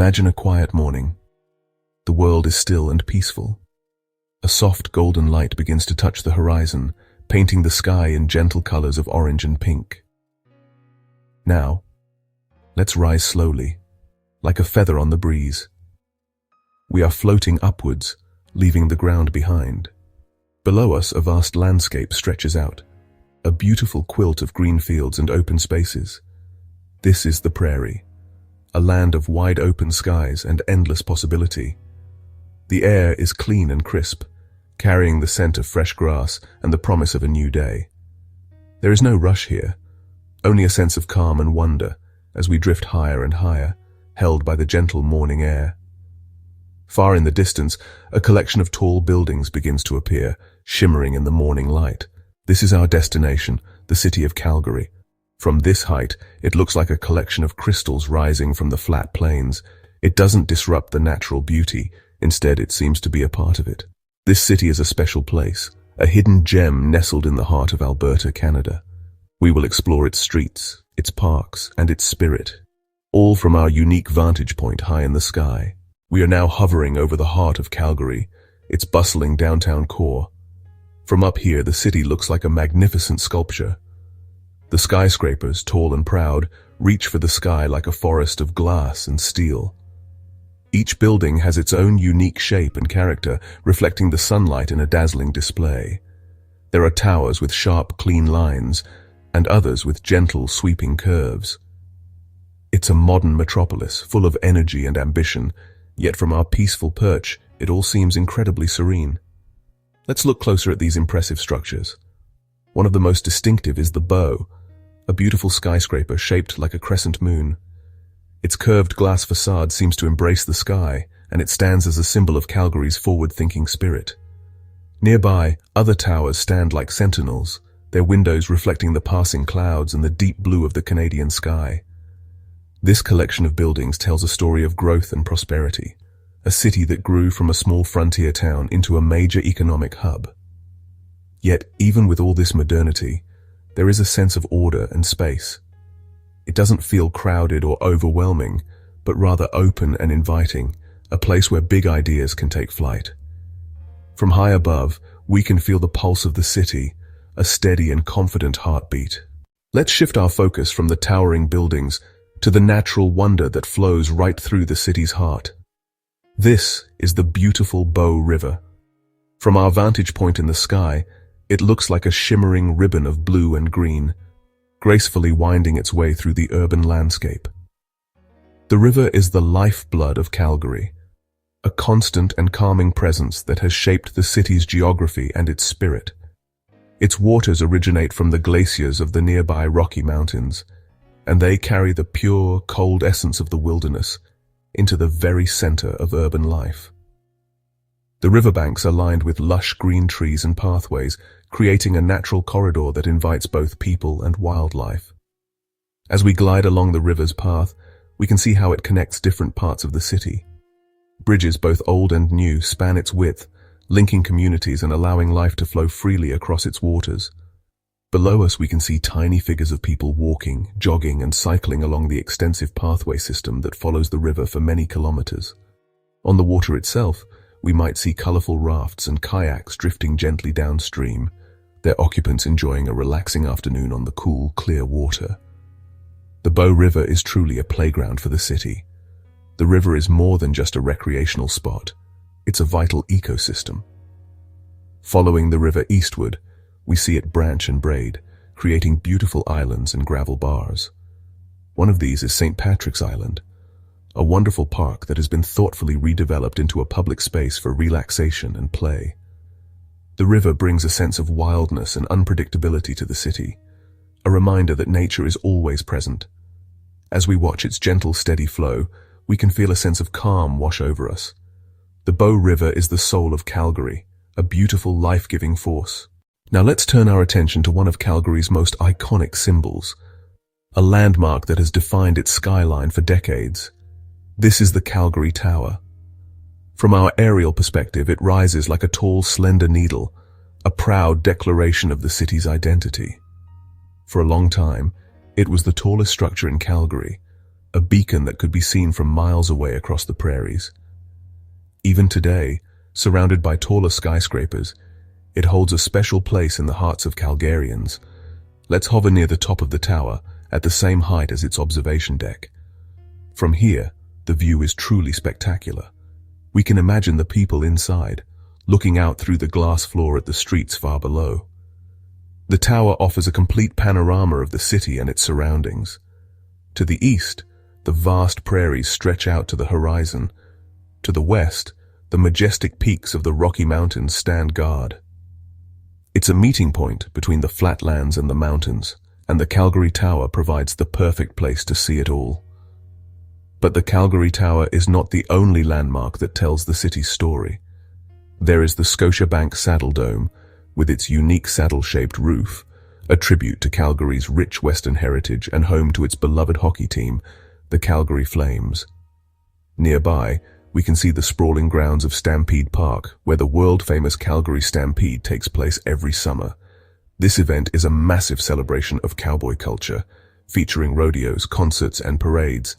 Imagine a quiet morning. The world is still and peaceful. A soft golden light begins to touch the horizon, painting the sky in gentle colors of orange and pink. Now, let's rise slowly, like a feather on the breeze. We are floating upwards, leaving the ground behind. Below us, a vast landscape stretches out, a beautiful quilt of green fields and open spaces. This is the Prairie, a land of wide open skies and endless possibility. The air is clean and crisp, carrying the scent of fresh grass and the promise of a new day. There is no rush here, only a sense of calm and wonder as we drift higher and higher, held by the gentle morning air. Far in the distance, a collection of tall buildings begins to appear, shimmering in the morning light. This is our destination, the city of Calgary. From this height, it looks like a collection of crystals rising from the flat plains. It doesn't disrupt the natural beauty, instead it seems to be a part of it. This city is a special place, a hidden gem nestled in the heart of Alberta, Canada. We will explore its streets, its parks, and its spirit, all from our unique vantage point high in the sky. We are now hovering over the heart of Calgary, its bustling downtown core. From up here, the city looks like a magnificent sculpture. The skyscrapers, tall and proud, reach for the sky like a forest of glass and steel. Each building has its own unique shape and character, reflecting the sunlight in a dazzling display. There are towers with sharp, clean lines, and others with gentle, sweeping curves. It's a modern metropolis, full of energy and ambition, yet from our peaceful perch, it all seems incredibly serene. Let's look closer at these impressive structures. One of the most distinctive is the Bow, a beautiful skyscraper shaped like a crescent moon. Its curved glass facade seems to embrace the sky, and it stands as a symbol of Calgary's forward-thinking spirit. Nearby, other towers stand like sentinels, their windows reflecting the passing clouds and the deep blue of the Canadian sky. This collection of buildings tells a story of growth and prosperity, a city that grew from a small frontier town into a major economic hub. Yet, even with all this modernity, there is a sense of order and space. It doesn't feel crowded or overwhelming, but rather open and inviting, a place where big ideas can take flight. From high above, we can feel the pulse of the city, a steady and confident heartbeat. Let's shift our focus from the towering buildings to the natural wonder that flows right through the city's heart. This is the beautiful Bow River. From our vantage point in the sky, it looks like a shimmering ribbon of blue and green, gracefully winding its way through the urban landscape. The river is the lifeblood of Calgary, a constant and calming presence that has shaped the city's geography and its spirit. Its waters originate from the glaciers of the nearby Rocky Mountains, and they carry the pure, cold essence of the wilderness into the very center of urban life. The riverbanks are lined with lush green trees and pathways, creating a natural corridor that invites both people and wildlife. As we glide along the river's path, we can see how it connects different parts of the city. Bridges, both old and new, span its width, linking communities and allowing life to flow freely across its waters. Below us, we can see tiny figures of people walking, jogging, and cycling along the extensive pathway system that follows the river for many kilometers. On the water itself, we might see colorful rafts and kayaks drifting gently downstream, their occupants enjoying a relaxing afternoon on the cool, clear water. The Bow River is truly a playground for the city. The river is more than just a recreational spot. It's a vital ecosystem. Following the river eastward, we see it branch and braid, creating beautiful islands and gravel bars. One of these is St. Patrick's Island, a wonderful park that has been thoughtfully redeveloped into a public space for relaxation and play. The river brings a sense of wildness and unpredictability to the city, a reminder that nature is always present. As we watch its gentle, steady flow, we can feel a sense of calm wash over us. The Bow River is the soul of Calgary, a beautiful, life-giving force. Now let's turn our attention to one of Calgary's most iconic symbols, a landmark that has defined its skyline for decades. This is the Calgary Tower. From our aerial perspective, it rises like a tall, slender needle, a proud declaration of the city's identity. For a long time, it was the tallest structure in Calgary, a beacon that could be seen from miles away across the prairies. Even today, surrounded by taller skyscrapers, it holds a special place in the hearts of Calgarians. Let's hover near the top of the tower, at the same height as its observation deck. From here, the view is truly spectacular. We can imagine the people inside, looking out through the glass floor at the streets far below. The tower offers a complete panorama of the city and its surroundings. To the east, the vast prairies stretch out to the horizon. To the west, the majestic peaks of the Rocky Mountains stand guard. It's a meeting point between the flatlands and the mountains, and the Calgary Tower provides the perfect place to see it all. But the Calgary Tower is not the only landmark that tells the city's story. There is the Scotiabank Saddle Dome, with its unique saddle-shaped roof, a tribute to Calgary's rich Western heritage and home to its beloved hockey team, the Calgary Flames. Nearby, we can see the sprawling grounds of Stampede Park, where the world-famous Calgary Stampede takes place every summer. This event is a massive celebration of cowboy culture, featuring rodeos, concerts, and parades,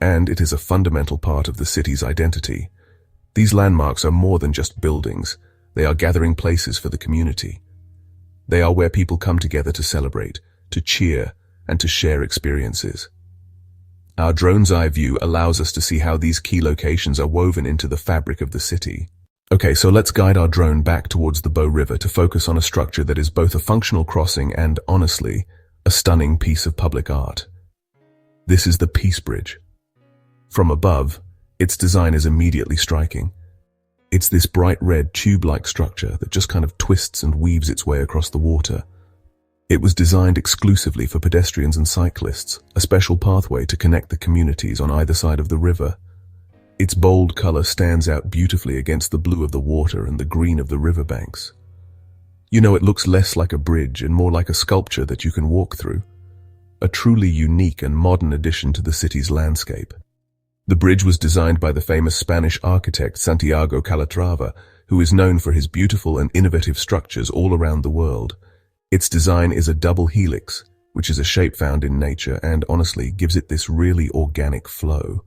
and it is a fundamental part of the city's identity. These landmarks are more than just buildings. They are gathering places for the community. They are where people come together to celebrate, to cheer, and to share experiences. Our drone's eye view allows us to see how these key locations are woven into the fabric of the city. Okay, so let's guide our drone back towards the Bow River to focus on a structure that is both a functional crossing and, honestly, a stunning piece of public art. This is the Peace Bridge. From above, its design is immediately striking. It's this bright red tube-like structure that just kind of twists and weaves its way across the water. It was designed exclusively for pedestrians and cyclists, a special pathway to connect the communities on either side of the river. Its bold color stands out beautifully against the blue of the water and the green of the riverbanks. You know, it looks less like a bridge and more like a sculpture that you can walk through. A truly unique and modern addition to the city's landscape. The bridge was designed by the famous Spanish architect Santiago Calatrava, who is known for his beautiful and innovative structures all around the world. Its design is a double helix, which is a shape found in nature and, honestly, gives it this really organic flow.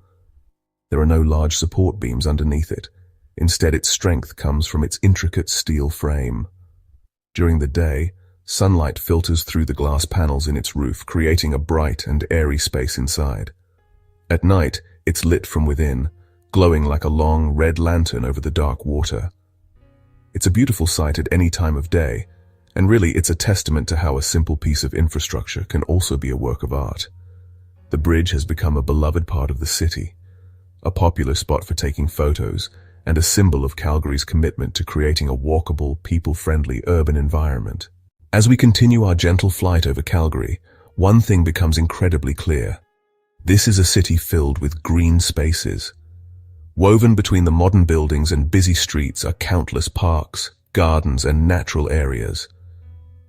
There are no large support beams underneath it. Instead, its strength comes from its intricate steel frame. During the day, sunlight filters through the glass panels in its roof, creating a bright and airy space inside. At night, it's lit from within, glowing like a long red lantern over the dark water. It's a beautiful sight at any time of day, and really it's a testament to how a simple piece of infrastructure can also be a work of art. The bridge has become a beloved part of the city, a popular spot for taking photos, and a symbol of Calgary's commitment to creating a walkable, people-friendly urban environment. As we continue our gentle flight over Calgary, one thing becomes incredibly clear. This is a city filled with green spaces. Woven between the modern buildings and busy streets are countless parks, gardens, and natural areas.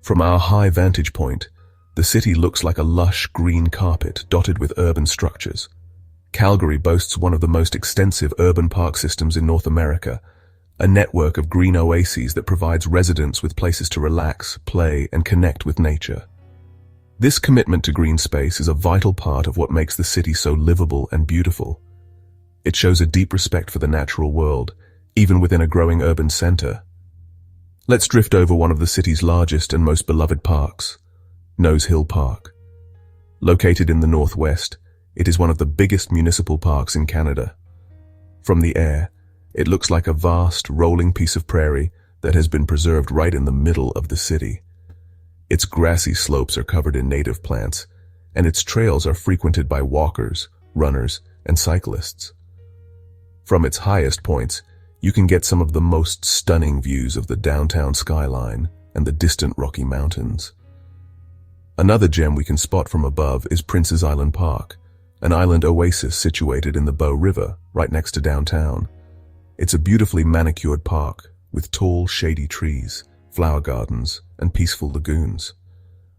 From our high vantage point, the city looks like a lush green carpet dotted with urban structures. Calgary boasts one of the most extensive urban park systems in North America, a network of green oases that provides residents with places to relax, play, and connect with nature. This commitment to green space is a vital part of what makes the city so livable and beautiful. It shows a deep respect for the natural world, even within a growing urban center. Let's drift over one of the city's largest and most beloved parks, Nose Hill Park. Located in the northwest, it is one of the biggest municipal parks in Canada. From the air, it looks like a vast, rolling piece of prairie that has been preserved right in the middle of the city. Its grassy slopes are covered in native plants, and its trails are frequented by walkers, runners, and cyclists. From its highest points, you can get some of the most stunning views of the downtown skyline and the distant Rocky Mountains. Another gem we can spot from above is Prince's Island Park, an island oasis situated in the Bow River, right next to downtown. It's a beautifully manicured park with tall, shady trees, flower gardens, and peaceful lagoons.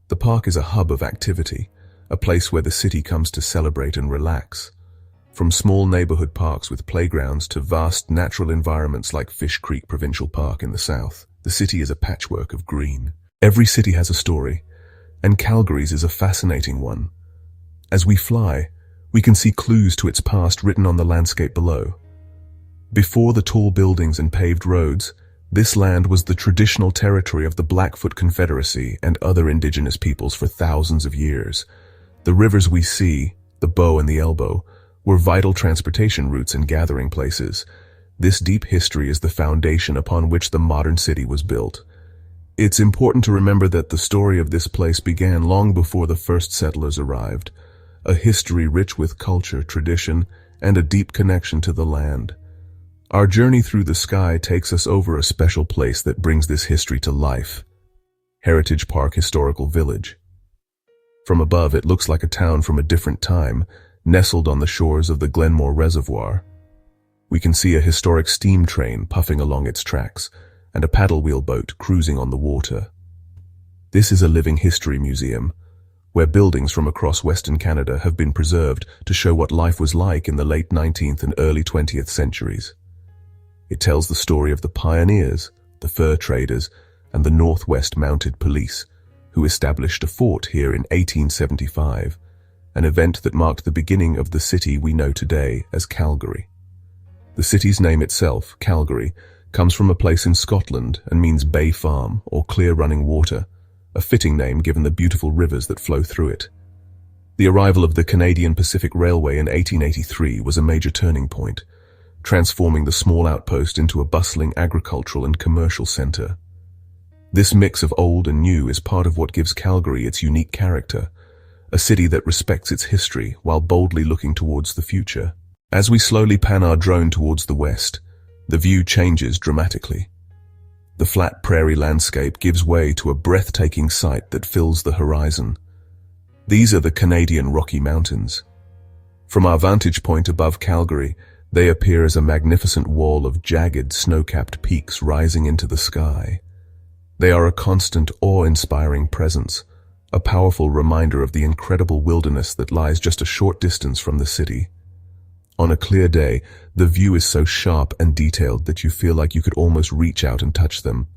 The park is a hub of activity, a place where the city comes to celebrate and relax. From small neighborhood parks with playgrounds to vast natural environments like Fish Creek Provincial Park in the south, the city is a patchwork of green. Every city has a story, and Calgary's is a fascinating one. As we fly, We can see clues to its past written on the landscape below. Before the tall buildings and paved roads, this land was the traditional territory of the Blackfoot Confederacy and other indigenous peoples for thousands of years. The rivers we see, the Bow and the Elbow, were vital transportation routes and gathering places. This deep history is the foundation upon which the modern city was built. It's important to remember that the story of this place began long before the first settlers arrived, a history rich with culture, tradition, and a deep connection to the land. Our journey through the sky takes us over a special place that brings this history to life: Heritage Park Historical Village. From above, it looks like a town from a different time, nestled on the shores of the Glenmore Reservoir. We can see a historic steam train puffing along its tracks, and a paddle wheel boat cruising on the water. This is a living history museum, where buildings from across Western Canada have been preserved to show what life was like in the late 19th and early 20th centuries. It tells the story of the pioneers, the fur traders, and the Northwest Mounted Police, who established a fort here in 1875, an event that marked the beginning of the city we know today as Calgary. The city's name itself, Calgary, comes from a place in Scotland and means bay farm or clear running water, a fitting name given the beautiful rivers that flow through it. The arrival of the Canadian Pacific Railway in 1883 was a major turning point, transforming the small outpost into a bustling agricultural and commercial center. This mix of old and new is part of what gives Calgary its unique character, a city that respects its history while boldly looking towards the future. As we slowly pan our drone towards the west, the view changes dramatically. The flat prairie landscape gives way to a breathtaking sight that fills the horizon. These are the Canadian Rocky Mountains. From our vantage point above Calgary, they appear as a magnificent wall of jagged, snow-capped peaks rising into the sky. They are a constant, awe-inspiring presence, a powerful reminder of the incredible wilderness that lies just a short distance from the city. On a clear day, the view is so sharp and detailed that you feel like you could almost reach out and touch them.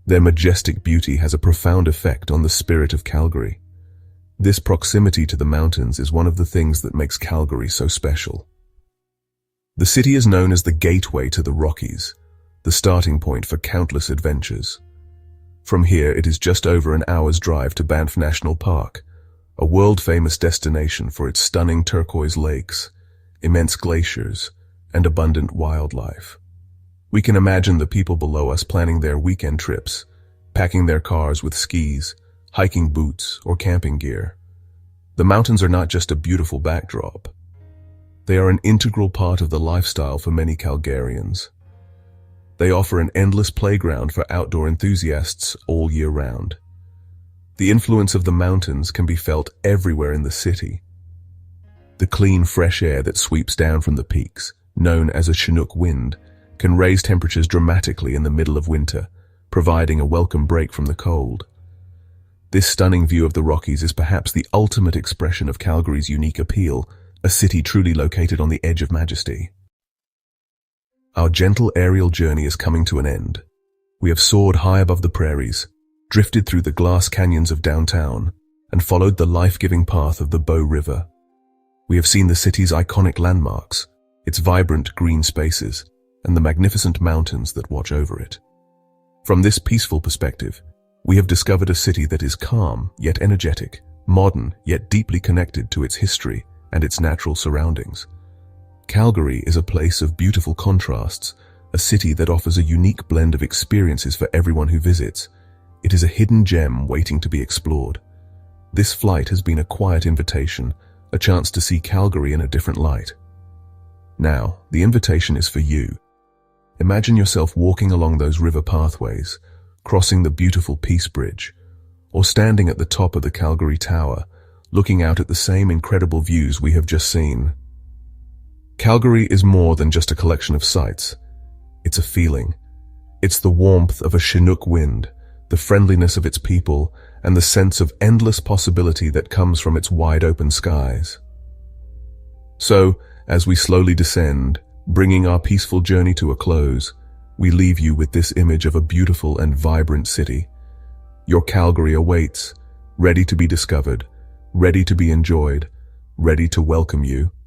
Their majestic beauty has a profound effect on the spirit of Calgary. This proximity to the mountains is one of the things that makes Calgary so special. The city is known as the gateway to the Rockies, the starting point for countless adventures. From here, it is just over an hour's drive to Banff National Park, a world-famous destination for its stunning turquoise lakes, immense glaciers, and abundant wildlife. We can imagine the people below us planning their weekend trips, packing their cars with skis, hiking boots, or camping gear. The mountains are not just a beautiful backdrop. They are an integral part of the lifestyle for many Calgarians. They offer an endless playground for outdoor enthusiasts all year round. The influence of the mountains can be felt everywhere in the city. The clean, fresh air that sweeps down from the peaks, known as a Chinook wind, can raise temperatures dramatically in the middle of winter, providing a welcome break from the cold. This stunning view of the Rockies is perhaps the ultimate expression of Calgary's unique appeal, a city truly located on the edge of majesty. Our gentle aerial journey is coming to an end. We have soared high above the prairies, drifted through the glass canyons of downtown, and followed the life-giving path of the Bow River. We have seen the city's iconic landmarks, its vibrant green spaces, and the magnificent mountains that watch over it. From this peaceful perspective, we have discovered a city that is calm yet energetic, modern yet deeply connected to its history and its natural surroundings. Calgary is a place of beautiful contrasts, a city that offers a unique blend of experiences for everyone who visits. It is a hidden gem waiting to be explored. This flight has been a quiet invitation, a chance to see Calgary in a different light. Now, the invitation is for you. Imagine yourself walking along those river pathways, crossing the beautiful Peace Bridge, or standing at the top of the Calgary Tower, looking out at the same incredible views we have just seen. Calgary is more than just a collection of sights. It's a feeling. It's the warmth of a Chinook wind, the friendliness of its people, and the sense of endless possibility that comes from its wide-open skies. So, as we slowly descend, bringing our peaceful journey to a close, we leave you with this image of a beautiful and vibrant city. Your Calgary awaits, ready to be discovered, ready to be enjoyed, ready to welcome you.